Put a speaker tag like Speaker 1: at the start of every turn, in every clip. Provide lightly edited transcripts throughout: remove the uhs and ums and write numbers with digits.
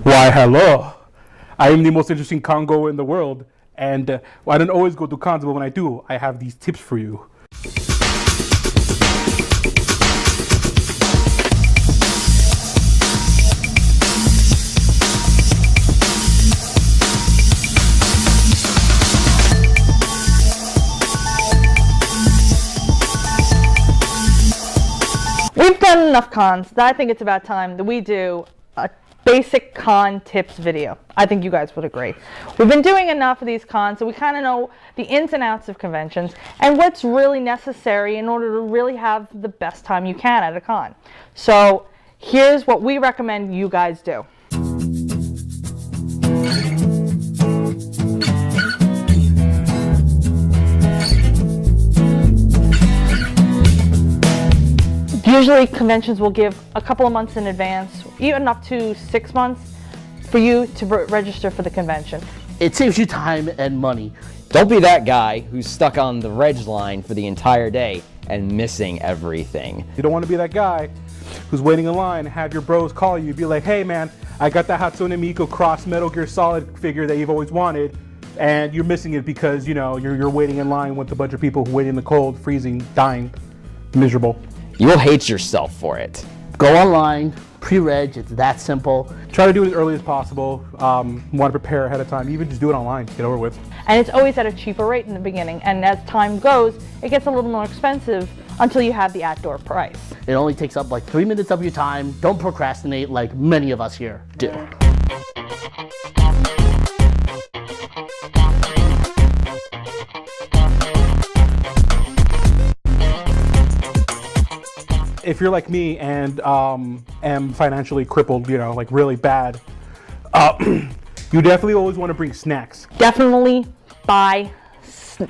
Speaker 1: Why, hello. I am the most interesting Congo in the world, and I don't always go to cons, but when I do, I have these tips for you.
Speaker 2: We've done enough cons that I think it's about time that we do a basic con tips video. I think you guys would agree. We've been doing enough of these cons so we kind of know the ins and outs of conventions and what's really necessary in order to really have the best time you can at a con. So here's what we recommend you guys do. Usually conventions will give a couple of months in advance, even up to 6 months, for you to register for the convention.
Speaker 3: It saves you time and money.
Speaker 4: Don't be that guy who's stuck on the reg line for the entire day and missing everything.
Speaker 1: You don't want to be that guy who's waiting in line, have your bros call you, be like, hey man, I got that Hatsune Miku Cross Metal Gear Solid figure that you've always wanted, and you're missing it because, you know, you're waiting in line with a bunch of people who wait in the cold, freezing, dying, miserable.
Speaker 4: You will hate yourself for it.
Speaker 3: Go online, pre-reg, it's that simple.
Speaker 1: Try to do it as early as possible. Want to prepare ahead of time. Even just do it online, get over with.
Speaker 2: And it's always at a cheaper rate in the beginning, and as time goes, it gets a little more expensive until you have the outdoor price.
Speaker 3: It only takes up like 3 minutes of your time. Don't procrastinate like many of us here do.
Speaker 1: If you're like me and am financially crippled, you know, like really bad, you definitely always want to bring snacks.
Speaker 2: Definitely buy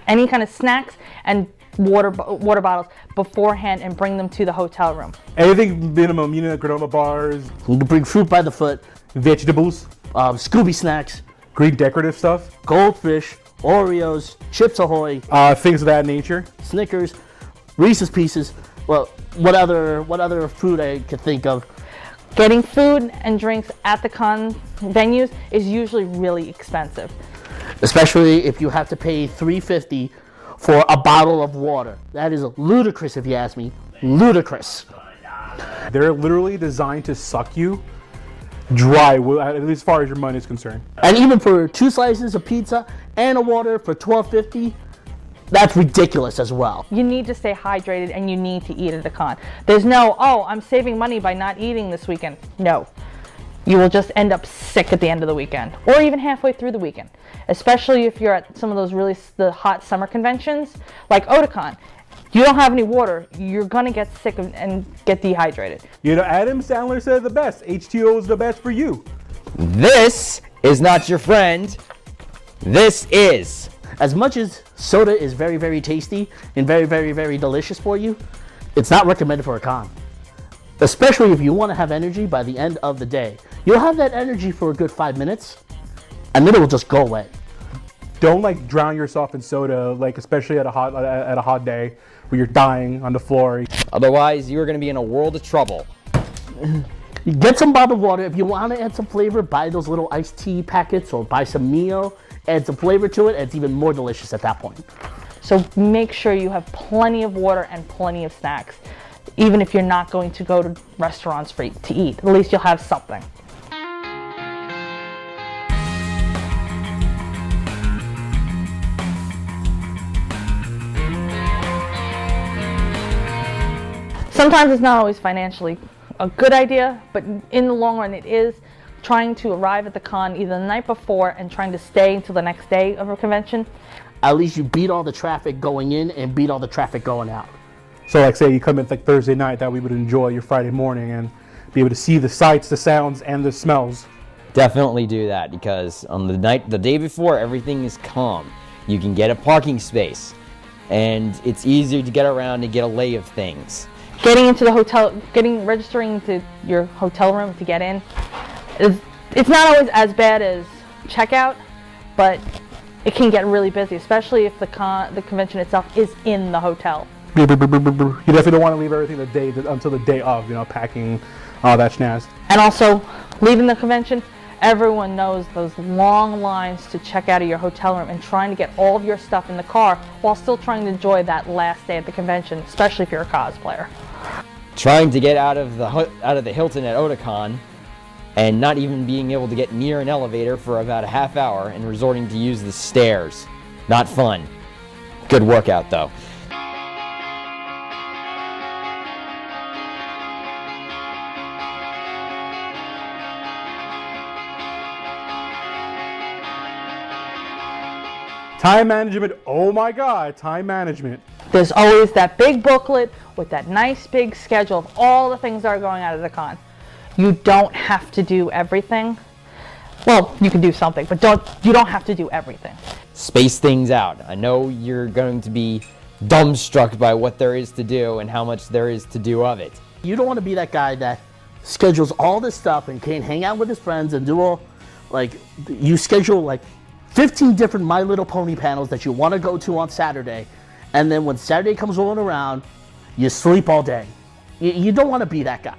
Speaker 2: any kind of snacks and water bottles beforehand and bring them to the hotel room.
Speaker 1: Anything minimum, you know, granola bars.
Speaker 3: You can bring fruit by the foot,
Speaker 1: Vegetables,
Speaker 3: Scooby snacks,
Speaker 1: Greek decorative stuff,
Speaker 3: goldfish, Oreos, Chips Ahoy,
Speaker 1: things of that nature.
Speaker 3: Snickers, Reese's Pieces. Well, what other food I could think of?
Speaker 2: Getting food and drinks at the con venues is usually really expensive.
Speaker 3: Especially if you have to pay $3.50 for a bottle of water. That is ludicrous if you ask me. Ludicrous.
Speaker 1: They're literally designed to suck you dry, at least as far as your money is concerned.
Speaker 3: And even for 2 slices of pizza and a water for $12.50, that's ridiculous as well.
Speaker 2: You need to stay hydrated and you need to eat at the con. There's no, oh, I'm saving money by not eating this weekend. No. You will just end up sick at the end of the weekend or even halfway through the weekend, especially if you're at some of those the hot summer conventions like Otakon. You don't have any water, you're gonna get sick and get dehydrated.
Speaker 1: You know, Adam Sandler said the best, H2O is the best for you.
Speaker 4: This is not your friend. This is.
Speaker 3: As much as soda is very, very tasty and very, very, very delicious for you, it's not recommended for a con. Especially if you want to have energy by the end of the day. You'll have that energy for a good 5 minutes, and then it will just go away.
Speaker 1: Don't like drown yourself in soda, like especially at a hot day where you're dying on the floor.
Speaker 4: Otherwise, you're going to be in a world of trouble.
Speaker 3: Get some bottled water. If you want to add some flavor, buy those little iced tea packets or buy some Mio. Add some flavor to it, and it's even more delicious at that point.
Speaker 2: So make sure you have plenty of water and plenty of snacks. Even if you're not going to go to restaurants to eat, at least you'll have something. Sometimes it's not always financially a good idea, but in the long run it is. Trying to arrive at the con either the night before and trying to stay until the next day of a convention.
Speaker 3: At least you beat all the traffic going in and beat all the traffic going out.
Speaker 1: So like say you come in like Thursday night, that we would enjoy your Friday morning and be able to see the sights, the sounds, and the smells.
Speaker 4: Definitely do that because on the day before, everything is calm. You can get a parking space and it's easier to get around and get a lay of things.
Speaker 2: Getting into the hotel, registering to your hotel room to get in, it's not always as bad as checkout, but it can get really busy, especially if the convention itself is in the hotel.
Speaker 1: You definitely don't want to leave everything until the day of, you know, packing, all that schnaz.
Speaker 2: And also, leaving the convention, Everyone knows those long lines to check out of your hotel room and trying to get all of your stuff in the car while still trying to enjoy that last day at the convention, especially if you're a cosplayer.
Speaker 4: Trying to get out of the Hilton at Otakon and not even being able to get near an elevator for about a half hour and resorting to use the stairs. Not fun. Good workout though.
Speaker 1: Time management, oh my God, time management.
Speaker 2: There's always that big booklet with that nice big schedule of all the things that are going out of the con. You don't have to do everything. Well, you can do something, but you don't have to do everything.
Speaker 4: Space things out. I know you're going to be dumbstruck by what there is to do and how much there is to do of it.
Speaker 3: You don't want to be that guy that schedules all this stuff and can't hang out with his friends and do all, like, you schedule like 15 different My Little Pony panels that you want to go to on Saturday, and then when Saturday comes rolling around, you sleep all day. You don't want to be that guy.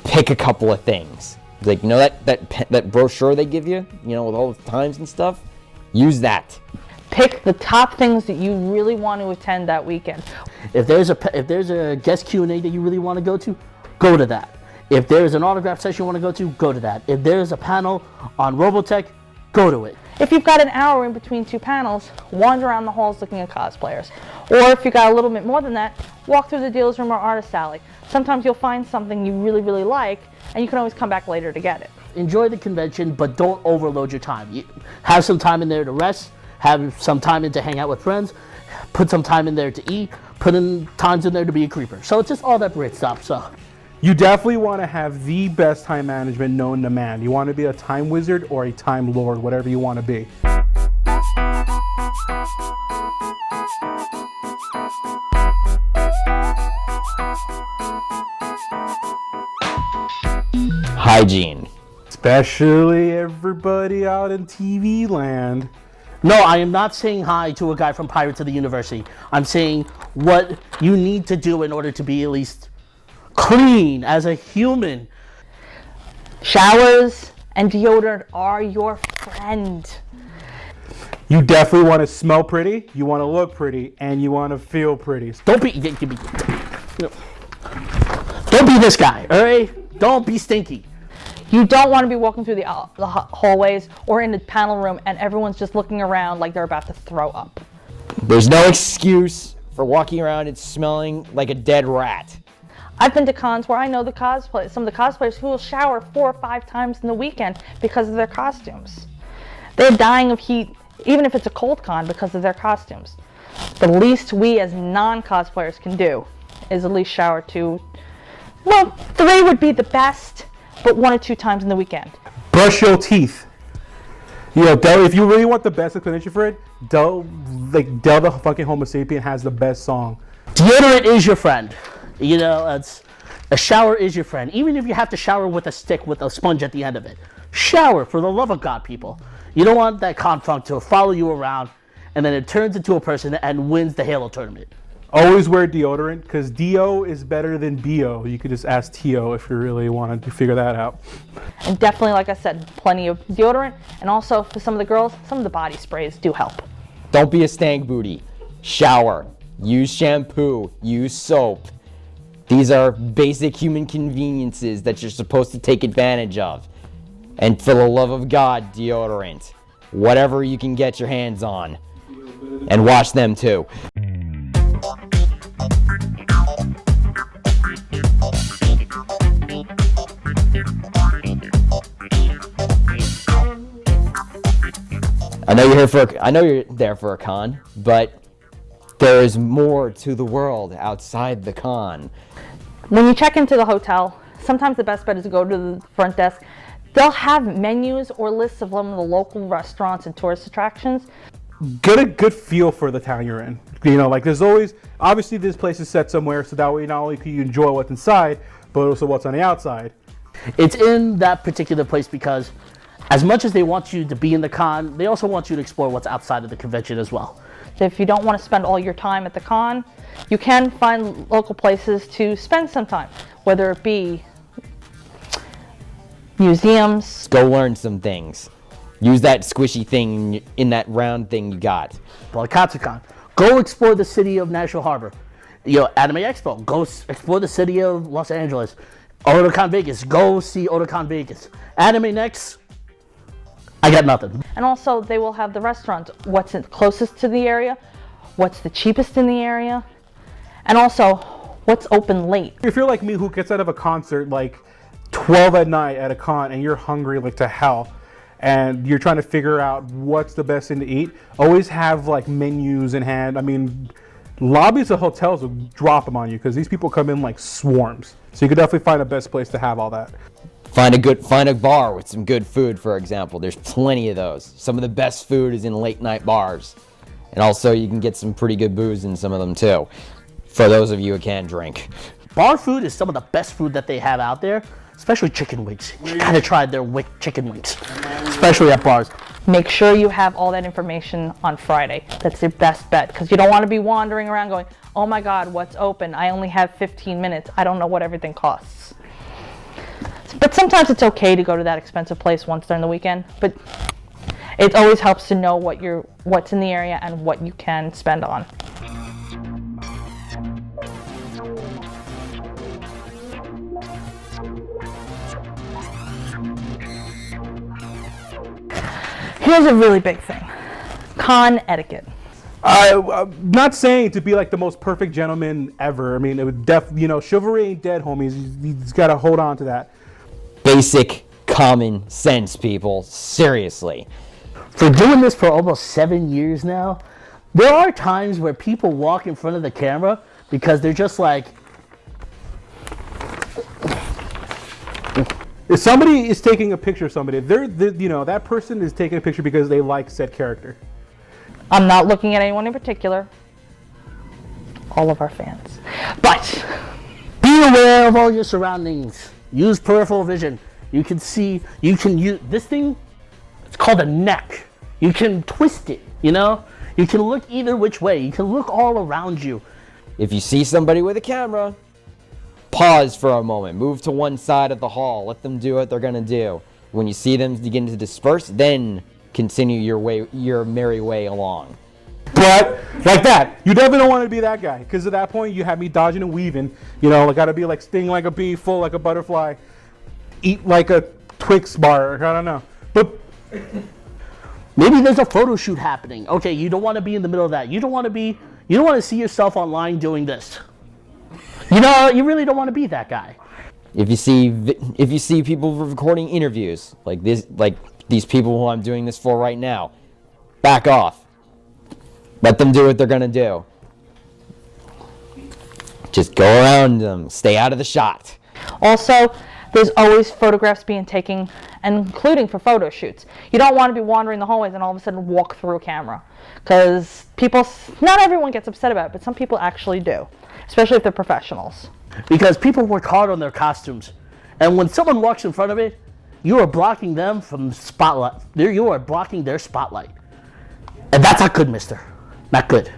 Speaker 4: Pick a couple of things. Like, you know that brochure they give you, you know, with all the times and stuff? Use that.
Speaker 2: Pick the top things that you really want to attend that weekend.
Speaker 3: If there's a guest Q&A that you really want to, go to that. If there's an autograph session you want to, go to that. If there's a panel on Robotech, go to it.
Speaker 2: If you've got an hour in between two panels, wander around the halls looking at cosplayers. Or if you've got a little bit more than that, walk through the dealer's room or artist alley. Sometimes you'll find something you really, really like, and you can always come back later to get it.
Speaker 3: Enjoy the convention, but don't overload your time. Have some time in there to rest, have some time in to hang out with friends, put some time in there to eat, put in times in there to be a creeper. So it's just all that great stuff. So
Speaker 1: You definitely want to have the best time management known to man. You want to be a time wizard or a time lord, whatever you want to be.
Speaker 4: Hygiene.
Speaker 1: Especially everybody out in TV land.
Speaker 3: no, I am not saying hi to a guy from Pirates of the University. I'm saying what you need to do in order to be at least clean as a human.
Speaker 2: Showers and deodorant are your friend.
Speaker 1: You definitely want to smell pretty, you want to look pretty, and you want to feel pretty.
Speaker 3: Don't be this guy, all right? Don't be stinky.
Speaker 2: You don't want to be walking through the hallways or in the panel room and everyone's just looking around like they're about to throw up.
Speaker 4: There's no excuse for walking around and smelling like a dead rat.
Speaker 2: I've been to cons where I know some of the cosplayers who will shower 4 or 5 times in the weekend because of their costumes. They're dying of heat, even if it's a cold con, because of their costumes. The least we as non-cosplayers can do is at least shower 2, well, 3 would be the best, but 1 or 2 times in the weekend.
Speaker 1: Brush your teeth. You know, if you really want the best explanation for it, Del the fucking Homo sapien has the best song.
Speaker 3: Deodorant is your friend. You know, a shower is your friend. Even if you have to shower with a stick with a sponge at the end of it. Shower, for the love of God, people. You don't want that confront to follow you around and then it turns into a person and wins the Halo tournament.
Speaker 1: Always wear deodorant, because D.O. is better than B.O. You could just ask T.O. if you really wanted to figure that out.
Speaker 2: And definitely, like I said, plenty of deodorant. And also, for some of the girls, some of the body sprays do help.
Speaker 4: Don't be a stank booty. Shower. Use shampoo. Use soap. These are basic human conveniences that you're supposed to take advantage of. And for the love of God, deodorant. Whatever you can get your hands on. And wash them too. I know you're there for a con, but there is more to the world outside the con.
Speaker 2: When you check into the hotel, sometimes the best bet is to go to the front desk. They'll have menus or lists of some of the local restaurants and tourist attractions.
Speaker 1: Get a good feel for the town you're in. You know, like there's always, obviously this place is set somewhere, so that way not only can you enjoy what's inside, but also what's on the outside.
Speaker 3: It's in that particular place because as much as they want you to be in the con, they also want you to explore what's outside of the convention as well.
Speaker 2: If you don't want to spend all your time at the con, you can find local places to spend some time, whether it be museums.
Speaker 4: Go learn some things. Use that squishy thing in that round thing you got.
Speaker 3: Well, Katsucon. Go explore the city of National Harbor. Anime Expo. Go explore the city of Los Angeles. Otakon Vegas. Go see Otakon Vegas. Anime Next. I got nothing.
Speaker 2: And also, they will have the restaurants. What's closest to the area? What's the cheapest in the area? And also, what's open late?
Speaker 1: If you're like me who gets out of a concert like 12 at night at a con and you're hungry like to hell, and you're trying to figure out what's the best thing to eat, always have like menus in hand. I mean, lobbies of hotels will drop them on you because these people come in like swarms. So you could definitely find the best place to have all that.
Speaker 4: Find a bar with some good food, for example. There's plenty of those. Some of the best food is in late night bars. And also you can get some pretty good booze in some of them too, for those of you who can't drink.
Speaker 3: Bar food is some of the best food that they have out there, especially chicken wings. You gotta try their chicken wings, especially at bars.
Speaker 2: Make sure you have all that information on Friday. That's your best bet, because you don't want to be wandering around going, oh my God, what's open? I only have 15 minutes. I don't know what everything costs. But sometimes it's okay to go to that expensive place once during the weekend, but it always helps to know what's in the area and what you can spend on. Here's a really big thing. Con etiquette.
Speaker 1: I'm not saying to be like the most perfect gentleman ever. I mean, it would chivalry ain't dead, homies. You just gotta hold on to that.
Speaker 4: Basic common sense, people. Seriously.
Speaker 3: For doing this for almost 7 years now, there are times where people walk in front of the camera because they're just like,
Speaker 1: if somebody is taking a picture of somebody, that person is taking a picture because they like said character.
Speaker 2: I'm not looking at anyone in particular. All of our fans. But
Speaker 3: be aware of all your surroundings. Use peripheral vision. You can use this thing. It's called a neck. You can twist it, You can look either which way. You can look all around you.
Speaker 4: If you see somebody with a camera, pause for a moment. Move to one side of the hall. Let them do what they're going to do. When you see them begin to disperse, then continue your merry way along.
Speaker 1: But like that, you definitely don't want to be that guy, because at that point you have me dodging and weaving. I gotta be like sting like a bee, full like a butterfly, eat like a Twix bar. I don't know. But
Speaker 3: maybe there's a photo shoot happening. Okay, you don't want to be in the middle of that. You don't want to see yourself online doing this. You really don't want to be that guy.
Speaker 4: If you see people recording interviews like these people who I'm doing this for right now, back off. Let them do what they're gonna do. Just go around them. Stay out of the shot.
Speaker 2: also, there's always photographs being taken, and including for photo shoots. You don't want to be wandering the hallways and all of a sudden walk through a camera, because not everyone gets upset about it, but some people actually do, especially if they're professionals.
Speaker 3: Because people work hard on their costumes, and when someone walks in front of it, you are blocking them from spotlight. You are blocking their spotlight, and that's not good, mister. Not good.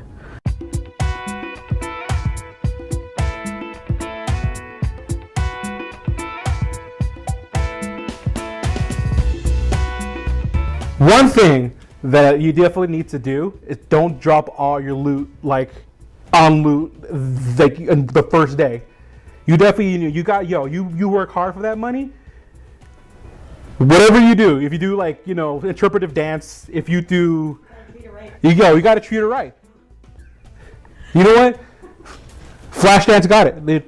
Speaker 1: One thing that you definitely need to do is don't drop all your loot on the first day. You definitely you work hard for that money. Whatever you do, if you do interpretive dance, if you do, you got to treat her right. You know what? Flashdance got it.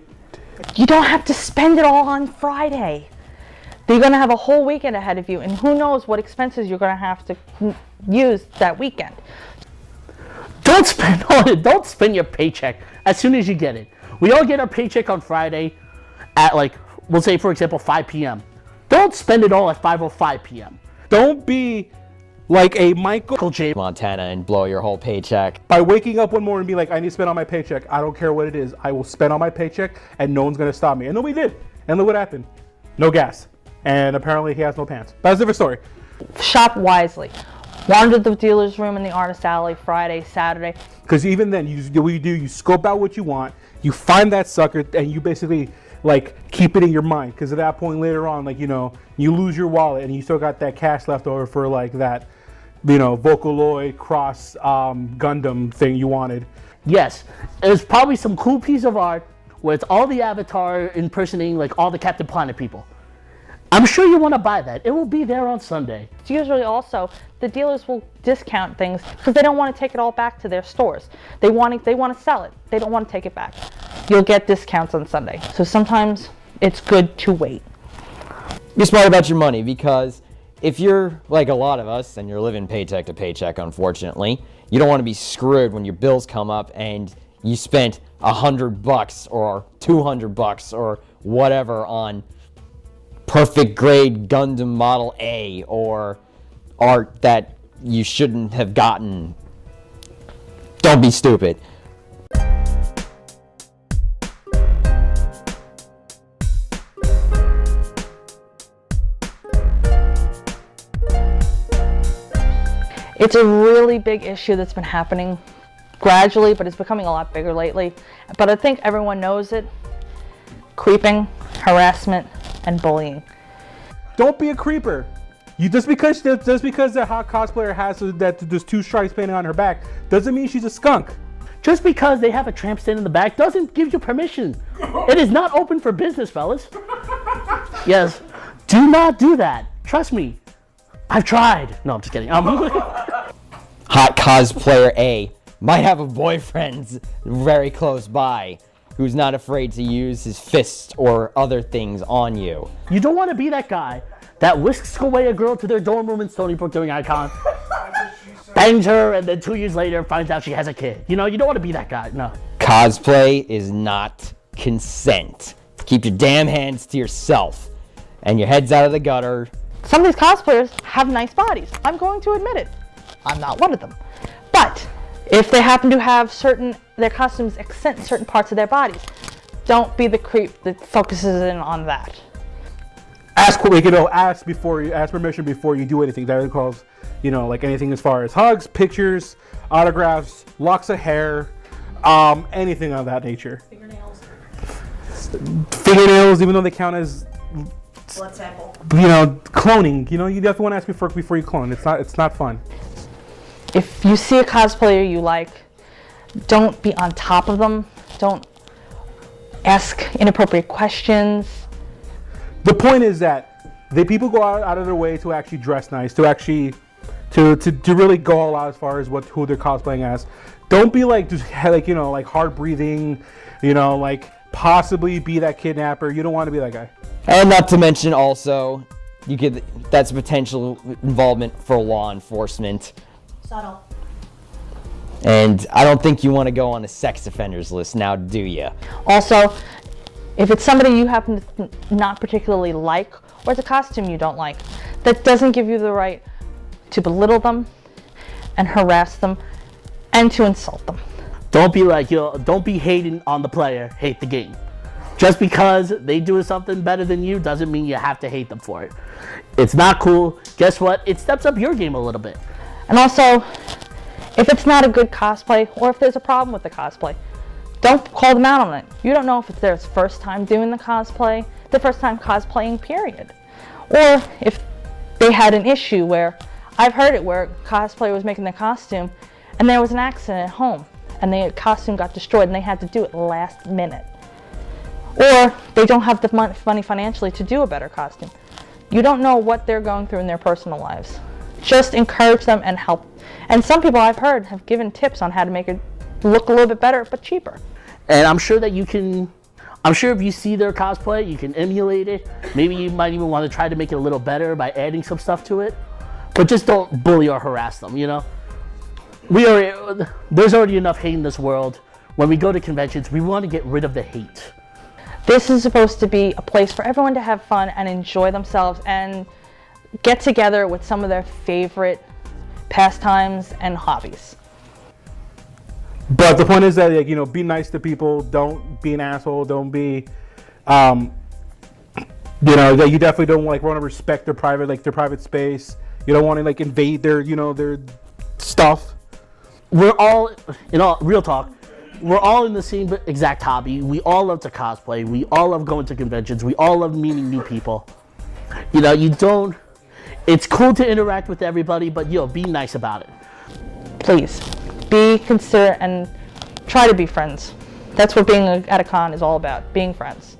Speaker 2: You don't have to spend it all on Friday. You're going to have a whole weekend ahead of you, and who knows what expenses you're going to have to use that weekend.
Speaker 3: Don't spend on it. Don't spend your paycheck as soon as you get it. We all get our paycheck on Friday at we'll say for example 5 p.m. Don't spend it all at 5:05 p.m.
Speaker 1: Don't be like a Michael J.
Speaker 4: Montana and blow your whole paycheck.
Speaker 1: By waking up one morning and be like, I need to spend on my paycheck. I don't care what it is. I will spend on my paycheck and no one's going to stop me. And then we did. And look what happened. No gas. And apparently he has no pants. That's a different story.
Speaker 2: Shop wisely. Wander the dealer's room in the artist alley Friday, Saturday.
Speaker 1: Because even then, you scope out what you want. You find that sucker and you basically like keep it in your mind, because at that point later on, like, you know, you lose your wallet and you still got that cash left over for like that, you know, Vocaloid cross Gundam thing you wanted.
Speaker 3: Yes, there's probably some cool piece of art where it's all the Avatar impersonating like all the Captain Planet people. I'm sure you want to buy that. It will be there on Sunday.
Speaker 2: It's usually also the dealers will discount things because they don't want to take it all back to their stores. They want to sell it. They don't want to take it back. You'll get discounts on Sunday. So sometimes it's good to wait.
Speaker 4: Be smart about your money, because if you're like a lot of us and you're living paycheck to paycheck, unfortunately, you don't want to be screwed when your bills come up and you spent $100 or $200 or whatever on perfect grade Gundam Model A or art that you shouldn't have gotten. Don't be stupid.
Speaker 2: It's a really big issue that's been happening gradually, but it's becoming a lot bigger lately. But I think everyone knows it. Creeping, harassment, and bullying.
Speaker 1: Don't be a creeper. You just because the hot cosplayer has that there's 2 stripes painted on her back doesn't mean she's a skunk.
Speaker 3: Just because they have a tramp stand in the back doesn't give you permission. It is not open for business, fellas. Yes, do not do that. Trust me. I've tried. No, I'm just kidding.
Speaker 4: Hot cosplayer A might have a boyfriend very close by who's not afraid to use his fists or other things on you.
Speaker 3: You don't want to be that guy that whisks away a girl to their dorm room in Stony Brook during Icon, bangs her, and then 2 years later finds out she has a kid. You know, you don't want to be that guy. No.
Speaker 4: Cosplay is not consent. Keep your damn hands to yourself and your heads out of the gutter.
Speaker 2: Some of these cosplayers have nice bodies. I'm going to admit it. I'm not one of them. But if they happen to have their costumes accent certain parts of their bodies, don't be the creep that focuses in on that.
Speaker 1: Ask permission before you do anything. That involves, you know, like anything as far as hugs, pictures, autographs, locks of hair, anything of that nature. Fingernails, even though they count as
Speaker 5: blood sample.
Speaker 1: You know, cloning. You know, you definitely want to ask before you clone. It's not fun.
Speaker 2: If you see a cosplayer you like, don't be on top of them. Don't ask inappropriate questions.
Speaker 1: The point is that the people go out of their way to actually dress nice, to actually to really go all out as far as who they're cosplaying as. Don't be like just like, you know, like hard breathing, you know, like possibly be that kidnapper. You don't want to be that guy.
Speaker 4: And not to mention also, that's potential involvement for law enforcement.
Speaker 5: Subtle.
Speaker 4: And I don't think you want to go on a sex offenders list now, do you?
Speaker 2: Also, if it's somebody you happen to not particularly like, or it's a costume you don't like, that doesn't give you the right to belittle them and harass them and to insult them.
Speaker 3: Don't be like, don't be hating on the player, hate the game. Just because they do something better than you doesn't mean you have to hate them for it. It's not cool. Guess what? It steps up your game a little bit.
Speaker 2: And also, if it's not a good cosplay, or if there's a problem with the cosplay, don't call them out on it. You don't know if it's their first time doing the cosplay, the first time cosplaying, period. Or if they had an issue where, I've heard it where a cosplayer was making the costume and there was an accident at home and the costume got destroyed and they had to do it last minute. Or they don't have the money financially to do a better costume. You don't know what they're going through in their personal lives. Just encourage them and help. And some people I've heard have given tips on how to make it look a little bit better, but cheaper.
Speaker 3: And I'm sure that I'm sure if you see their cosplay, you can emulate it. Maybe you might even want to try to make it a little better by adding some stuff to it. But just don't bully or harass them, you know? There's already enough hate in this world. When we go to conventions, we want to get rid of the hate.
Speaker 2: This is supposed to be a place for everyone to have fun and enjoy themselves and get together with some of their favorite pastimes and hobbies.
Speaker 1: But the point is that, like, you know, be nice to people. Don't be an asshole. Don't be, you know, that you definitely don't want to respect their private space. You don't want to invade their stuff.
Speaker 3: We're all, real talk, we're all in the same exact hobby. We all love to cosplay. We all love going to conventions. We all love meeting new people. You know, it's cool to interact with everybody, but be nice about it.
Speaker 2: Please, be considerate and try to be friends. That's what being at a con is all about, being friends.